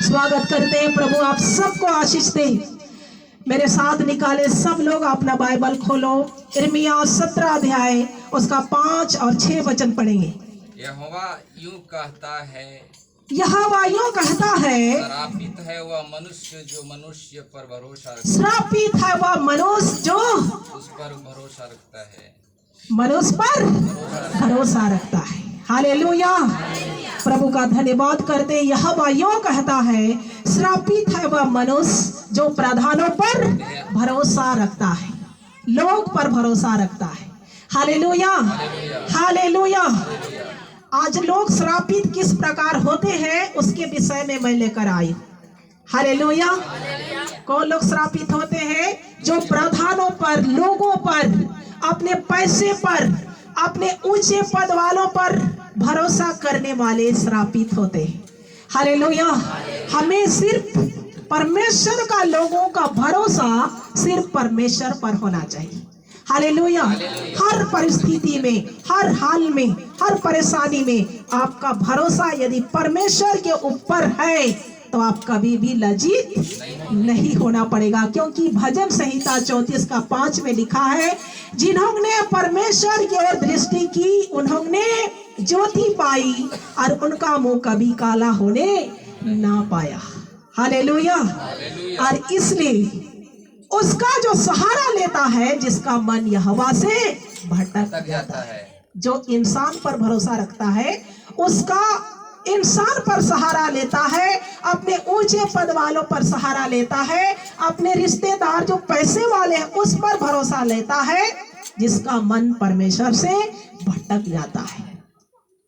स्वागत करते हैं। प्रभु आप सबको आशीष दे। मेरे साथ निकाले सब लोग अपना बाइबल खोलो। यिर्मयाह 17 अध्याय उसका 5 और 6 वचन पढ़ेंगे। यहोवा यूं कहता है, यहोवा यूं कहता है, श्रापित है वह मनुष्य जो मनुष्य पर भरोसा रखता श्रापित है वह मनुष्य जो उस पर भरोसा रखता है। मनुष्य पर भरोसा रखता है। हालेलुया। प्रभु का धन्यवाद करते। यहोवा यूं कहता है, श्रापित है वह मनुष्य जो प्रधानों पर भरोसा रखता है, लोग पर भरोसा रखता है। Hallelujah, hallelujah. आज लोग श्रापित किस प्रकार होते हैं उसके विषय में मैं लेकर आई। हालेलुया। कौन लोग श्रापित होते हैं? जो प्रधानों पर, लोगों पर, अपने पैसे पर, अपने ऊंचे पद वालों पर भरोसा करने वाले श्रापित होते हैं। हालेलुया। हमें सिर्फ परमेश्वर का, लोगों का भरोसा सिर्फ परमेश्वर पर होना चाहिए। हालेलुया। हर परिस्थिति में, हर हाल में, हर परेशानी में आपका भरोसा यदि परमेश्वर के ऊपर है तो आप कभी भी लज्जित नहीं होना पड़ेगा। क्योंकि भजन संहिता 34 का 5 में लिखा है, जिन्होंने परमेश्वर की ओर दृष्टि की उन्होंने ज्योति पाई और उनका मुंह कभी काला होने ना पाया। हालेलुया। और इसलिए उसका जो सहारा लेता है, जिसका मन यहोवा से भटक जाता है, जो इंसान पर भरोसा रखता है, उसका इंसान पर सहारा लेता है, अपने ऊंचे पद वालों पर सहारा लेता है, अपने रिश्तेदार जो पैसे वाले हैं उस पर भरोसा लेता है, जिसका मन परमेश्वर से भटक जाता है,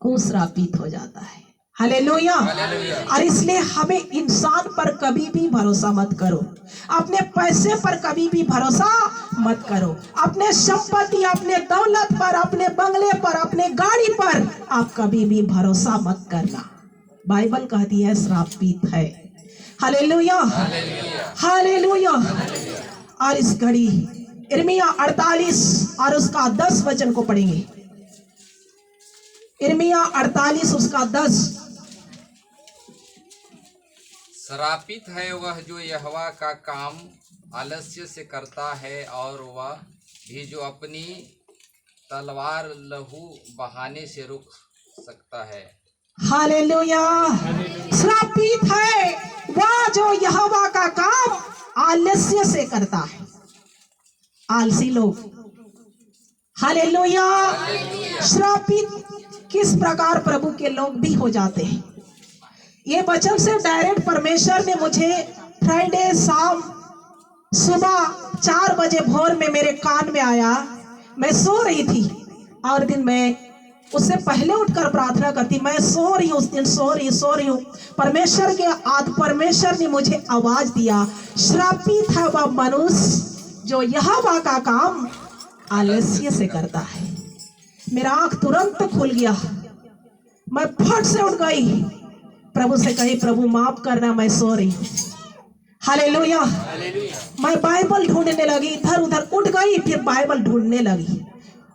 वो श्रापित हो जाता है। हालेलुया। और इसलिए हमें इंसान पर कभी भी भरोसा मत करो, अपने पैसे पर कभी भी भरोसा मत करो, अपने संपत्ति, अपने दौलत पर, अपने बंगले पर, अपने गाड़ी पर आप कभी भी भरोसा मत करना। बाइबल कहती है श्रापित है। Hallelujah, hallelujah. और इस घड़ी यिर्मयाह 48 और उसका 10 वचन को पढ़ेंगे। यिर्मयाह 48 उसका 10। श्रापित है वह जो यहोवा का काम आलस्य से करता है, और वह भी जो अपनी तलवार लहू बहाने से रुक सकता है। हालेलुया। श्रापित है वह जो यहोवा का काम आलस्य से करता है। आलसी लोग। हालेलुया। श्रापित किस प्रकार प्रभु के लोग भी हो जाते हैं। ये वचन से डायरेक्ट परमेश्वर ने मुझे फ्राइडे शाम सुबह 4 बजे भोर में मेरे कान में आया। मैं सो रही थी और दिन में उससे पहले उठकर प्रार्थना करती, मैं सो रही हूँ, उस दिन सो रही हूँ। परमेश्वर ने मुझे आवाज दिया, श्रापित है वह मनुष्य जो यहोवा का काम आलस्य से करता है। मेरा आंख तुरंत खुल गया, मैं फट से उठ गई, प्रभु से कही, प्रभु माफ करना, मैं सो रही हूँ। हालेलुया। मैं बाइबल ढूंढने लगी, इधर उधर उठ गई, फिर बाइबल ढूंढने लगी।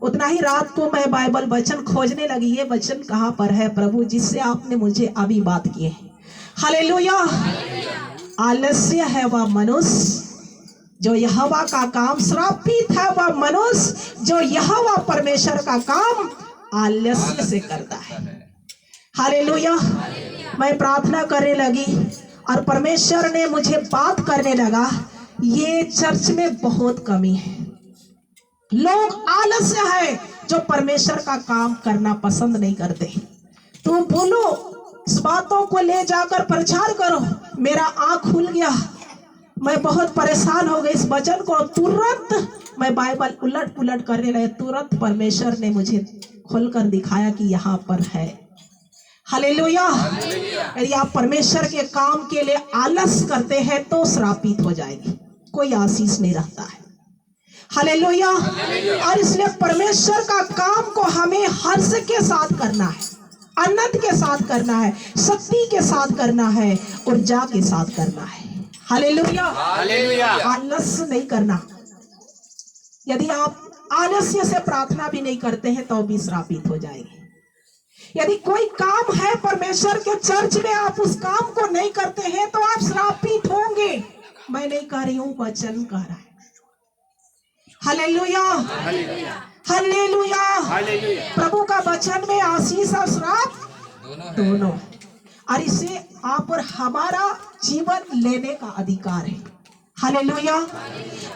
उतना ही रात को मैं बाइबल वचन खोजने लगी, ये वचन कहाँ पर है प्रभु जिससे आपने मुझे अभी बात की है। हालेलुया। आलस्य है वह मनुष्य जो यहोवा का काम, श्रापित है वह मनुष्य जो यहोवा परमेश्वर का काम आलस्य से करता है। हालेलुया। मैं प्रार्थना करने लगी और परमेश्वर ने मुझे बात करने लगा, ये चर्च में बहुत कमी है। लोग आलस्य है जो परमेश्वर का काम करना पसंद नहीं करते। तुम बोलो, इस बातों को ले जाकर प्रचार करो। मेरा आंख खुल गया, मैं बहुत परेशान हो गई। इस वचन को तुरंत मैं बाइबल उलट पुलट करने लगी, तुरंत परमेश्वर ने मुझे खोलकर दिखाया कि यहाँ पर है। हालेलुया। यदि आप परमेश्वर के काम के लिए आलस करते हैं तो श्रापित हो जाएंगे, कोई आशीष नहीं रहता है। हालेलुया। और इसलिए परमेश्वर का काम को हमें हर्ष के साथ करना है, आनंद के साथ करना है, शक्ति के साथ करना है, ऊर्जा के साथ करना है। हालेलुया। आलस नहीं करना। यदि आप आलस्य से प्रार्थना भी नहीं करते हैं तो भी श्रापित हो जाएंगे। यदि कोई काम है परमेश्वर के चर्च में, आप उस काम को नहीं करते हैं तो आप श्रापित होंगे। मैं नहीं कह रही हूं, वचन कह रहा है। Hallelujah, hallelujah. प्रभु का वचन में आशीष और श्राप दोनों, और इसे आप और हमारा जीवन लेने का अधिकार है। हालेलुया।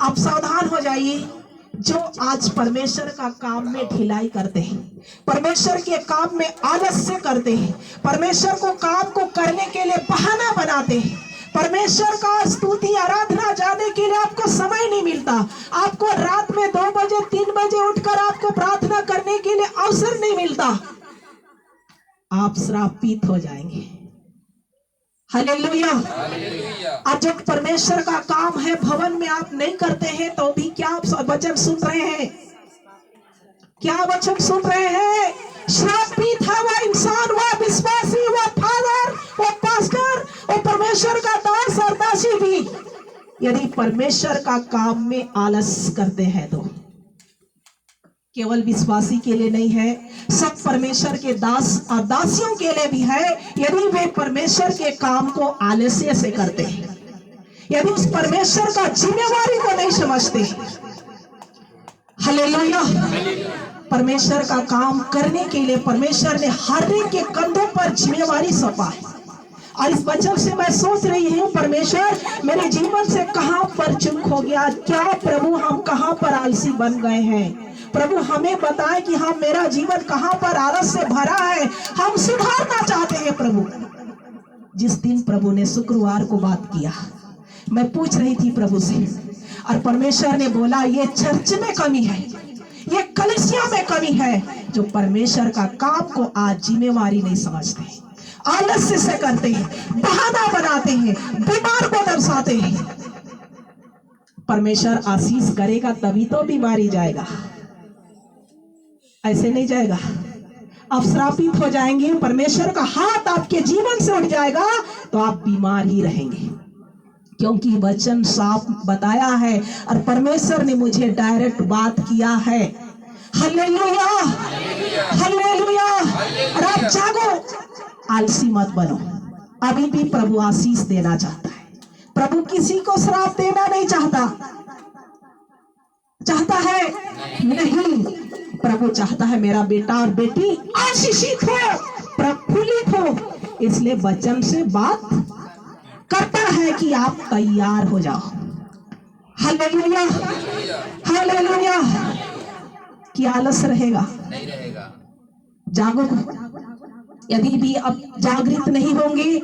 आप सावधान हो जाइए, जो आज परमेश्वर का काम में ढिलाई करते हैं, परमेश्वर के काम में आलस्य करते हैं, परमेश्वर को काम को करने के लिए बहाना बनाते हैं, परमेश्वर का स्तुति आराधना जाने के लिए आपको समय नहीं मिलता, आपको रात में 2 बजे 3 बजे उठकर आपको प्रार्थना करने के लिए अवसर नहीं मिलता, आप श्रापित हो जाएंगे। हालेलुया। और जब परमेश्वर का काम है भवन में आप नहीं करते हैं तो भी क्या आप वचन सुन रहे हैं? क्या वचन सुन रहे हैं? श्रापित है वह इंसान, वह विश्वासी, वह फादर, वह पास्टर, वह परमेश्वर का दास और दासी भी, यदि परमेश्वर का काम में आलस करते हैं तो। केवल विश्वासी के लिए नहीं है, सब परमेश्वर के दास और दासियों के लिए भी है। यदि वे परमेश्वर के काम को आलस्य से करते हैं, यदि उस परमेश्वर का जिम्मेवारी को नहीं समझते। हालेलुया। परमेश्वर का काम करने के लिए परमेश्वर ने हर एक के कंधों पर जिम्मेवारी सौंपा है। और इस वचन से मैं सोच रही हूँ, परमेश्वर मेरे जीवन से कहां पर चूक हो गया, क्या प्रभु हम कहां पर आलसी बन गए हैं। प्रभु हमें बताएं कि हम, मेरा जीवन कहां पर आलस से भरा है, हम सुधारना चाहते हैं। प्रभु, जिस दिन प्रभु ने शुक्रवार को बात किया, मैं पूछ रही थी प्रभु से, और परमेश्वर ने बोला ये चर्च में कमी है, ये कलीसिया में कमी है, जो परमेश्वर का काम को आज जिम्मेवारी नहीं समझते, आलस्य से करते हैं, बहाना बनाते हैं, बीमार को दर्शाते हैं। परमेश्वर आशीष करेगा तभी तो बीमारी जाएगा, ऐसे नहीं जाएगा। आप श्रापित हो जाएंगे, परमेश्वर का हाथ आपके जीवन से उठ जाएगा तो आप बीमार ही रहेंगे, क्योंकि वचन साफ बताया है और परमेश्वर ने मुझे डायरेक्ट बात किया है। Hallelujah, hallelujah. और आप जागो, आलसी मत बनो। अभी भी प्रभु आशीष देना चाहता है। प्रभु किसी को श्राप देना नहीं चाहता है नहीं। प्रभु चाहता है मेरा बेटा और बेटी आशीषित हो, प्रफुल्लित हो। इसलिए वचन से बात करता है कि आप तैयार हो जाओ। Hallelujah, hallelujah. कि आलस रहेगा? नहीं रहेगा। जागो। यदि भी अब जागृत नहीं होंगे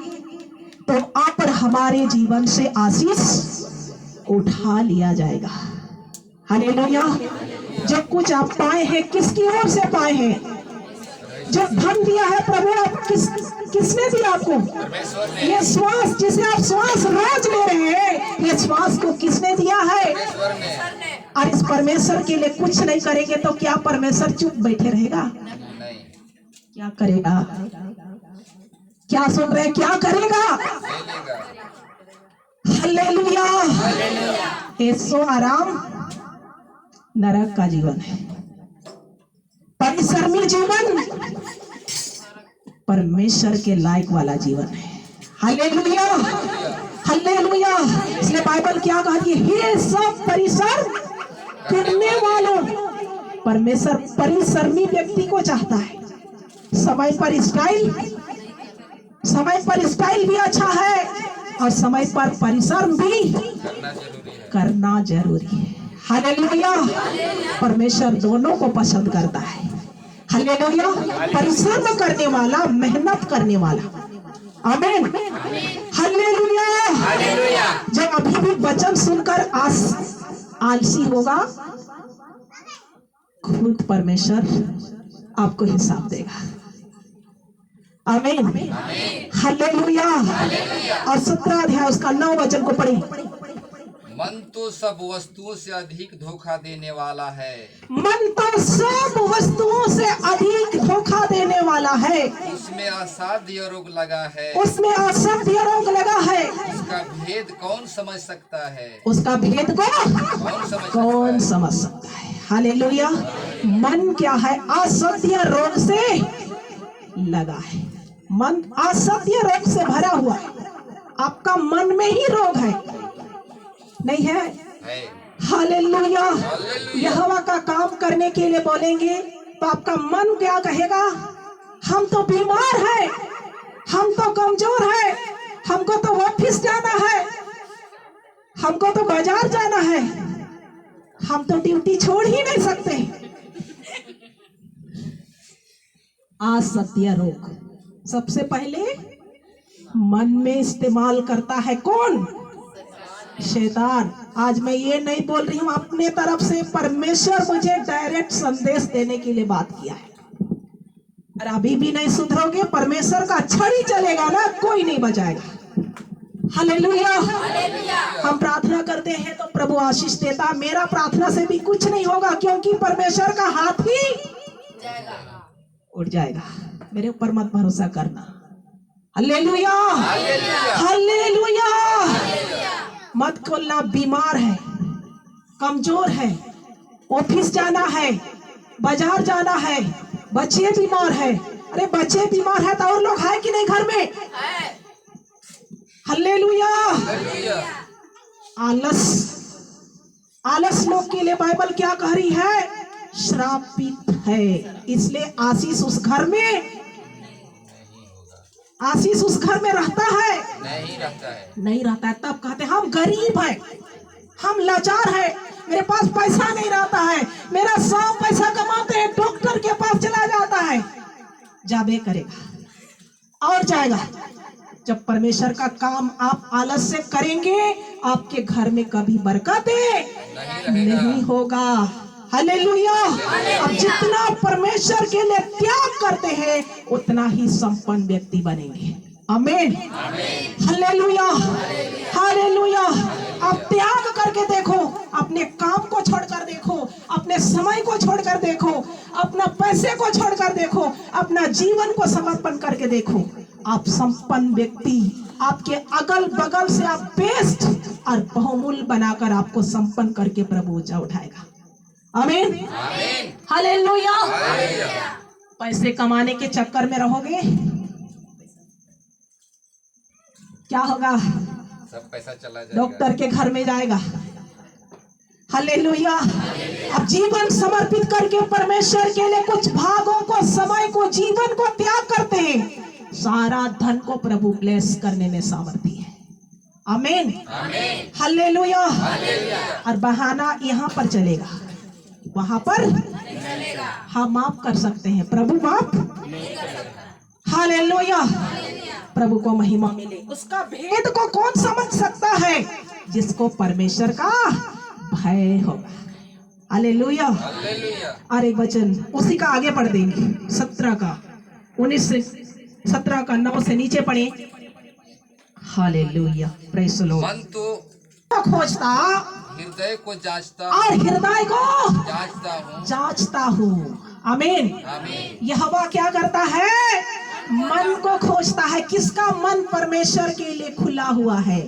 तो आप और हमारे जीवन से आशीष उठा लिया जाएगा। हालेलुया। जो कुछ आप पाए हैं, किसकी ओर से पाए हैं? जो धन दिया है प्रभु, आप किसने दिया आपको? ये श्वास, जिसे आप श्वास रोज ले रहे हैं, ये श्वास को किसने दिया है? और इस परमेश्वर के लिए कुछ नहीं करेंगे तो क्या परमेश्वर चुप बैठे रहेगा? नहीं। क्या करेगा? क्या सुन रहे, क्या करेगा? हालेलुया। ऐसो आराम नरक का जीवन है, परिश्रमी जीवन परमेश्वर के लायक वाला जीवन है। Hallelujah, hallelujah. इसलिए बाइबल क्या कहती है? हे सब परिश्रम करने वालों। परमेश्वर परिश्रमी व्यक्ति को चाहता है। समय पर स्टाइल भी अच्छा है और समय पर परिश्रम भी करना जरूरी है। हालेलुया। परमेश्वर दोनों को पसंद करता है। हालेलुया। परिश्रम करने वाला, मेहनत करने वाला। आमीन। हालेलुया। जब अभी भी वचन सुनकर आलसी होगा, खुद परमेश्वर आपको हिसाब देगा। आमीन। हालेलुया। और 17 अध्याय उसका 9 वचन को पढ़ी। मन तो सब वस्तुओं से अधिक धोखा देने वाला है। मन तो सब वस्तुओं से अधिक धोखा देने वाला है। उसमें असाध्य रोग लगा है। उसमें असाध्य रोग लगा है। उसका भेद कौन समझ सकता है? उसका भेद को कौन समझ सकता है? हालेलुया। मन क्या है? असाध्य रोग से लगा है। मन असत्य रोग से भरा हुआ है। आपका मन में ही रोग है, नहीं है? हालेलुया। यहोवा का काम करने के लिए बोलेंगे तो आपका मन क्या कहेगा? हम तो बीमार हैं, हम तो कमजोर हैं, हमको तो ऑफिस जाना है, हमको तो बाजार जाना है, हम तो ड्यूटी छोड़ ही नहीं सकते। असत्य रोग सबसे पहले मन में इस्तेमाल करता है कौन? शैतान। आज मैं ये नहीं बोल रही हूं अपने तरफ से, परमेश्वर मुझे डायरेक्ट संदेश देने के लिए बात किया है। और अभी भी नहीं सुधरोगे, परमेश्वर का छड़ी चलेगा ना, कोई नहीं बचाएगा। हालेलुया। हम प्रार्थना करते हैं तो प्रभु आशीष देता। मेरा प्रार्थना से भी कुछ नहीं होगा, क्योंकि परमेश्वर का हाथ ही उठ जाएगा। मेरे ऊपर मत भरोसा करना। Hallelujah, hallelujah. मत खोलना, बीमार है, कमजोर है, ऑफिस जाना है, बाजार जाना है, बच्चे बीमार है। अरे बच्चे बीमार है तो और लोग है कि नहीं घर में? हालेलुया। आलस, आलस लोग के लिए बाइबल क्या कह रही है? श्रापित है। इसलिए आशीष उस घर में, आशीष उस घर में रहता है? नहीं रहता है, नहीं रहता है। तब कहते हैं हम गरीब हैं, हम लाचार हैं, मेरे पास पैसा नहीं रहता है, मेरा 100 पैसा कमाते हैं, डॉक्टर के पास चला जाता है। जाबे करेगा और जाएगा। जब परमेश्वर का काम आप आलस से करेंगे, आपके घर में कभी बरकत नहीं होगा। हालेलुया। अब जितना परमेश्वर के लिए त्याग करते हैं, उतना ही संपन्न व्यक्ति बनेंगे। आमीन। Hallelujah, hallelujah. आप त्याग करके देखो, अपने काम को छोड़कर देखो, अपने समय को छोड़कर देखो, अपना पैसे को छोड़कर देखो, अपना जीवन को समर्पण करके देखो। आप संपन्न व्यक्ति, आपके अगल बगल से आप बेस्ट और बहुमूल्य बनाकर आपको संपन्न करके प्रभु ऊंचा उठाएगा। आमीन, हालेलुया। पैसे कमाने के चक्कर में रहोगे, क्या होगा? सब पैसा चला जाएगा, डॉक्टर के घर में जाएगा। हालेलुया। अब जीवन समर्पित करके परमेश्वर के लिए कुछ भागों को, समय को, जीवन को त्याग करते हैं, सारा धन को प्रभु ब्लेस करने में सामर्थ्य है। आमीन, हालेलुया। और बहाना यहाँ पर चलेगा, वहां पर हम माफ कर सकते हैं, प्रभु माफ। हालेलुया। प्रभु को महिमा मिले। उसका भेद को कौन समझ सकता है? जिसको परमेश्वर का भय होगा। हालेलुया। और एक वचन उसी का आगे पढ़ देंगे, 17 का 19 से 17 का 9 से नीचे पढ़े। Hallelujah, praise the Lord. मन तो खोजता, हृदय को जांचता, और हृदय को जांचता हूँ। आमीन। यहोवा क्या करता है? मन को खोजता है। किसका मन? परमेश्वर के लिए खुला हुआ है,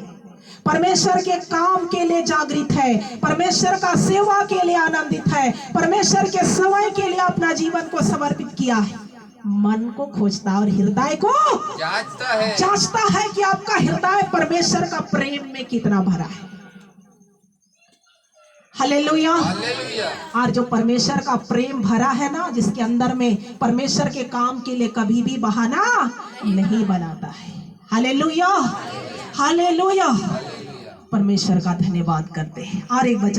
परमेश्वर के काम के लिए जागृत है, परमेश्वर का सेवा के लिए आनंदित है, परमेश्वर के समय के लिए अपना जीवन को समर्पित किया है। मन को खोजता और हृदय को जांचता है कि आपका हृदय परमेश्वर का प्रेम में कितना भरा है। हालेलुया। और जो परमेश्वर का प्रेम भरा है ना, जिसके अंदर में परमेश्वर के काम के लिए कभी भी बहाना नहीं बनाता है। Hallelujah, hallelujah. परमेश्वर का धन्यवाद करते हैं। और एक वचन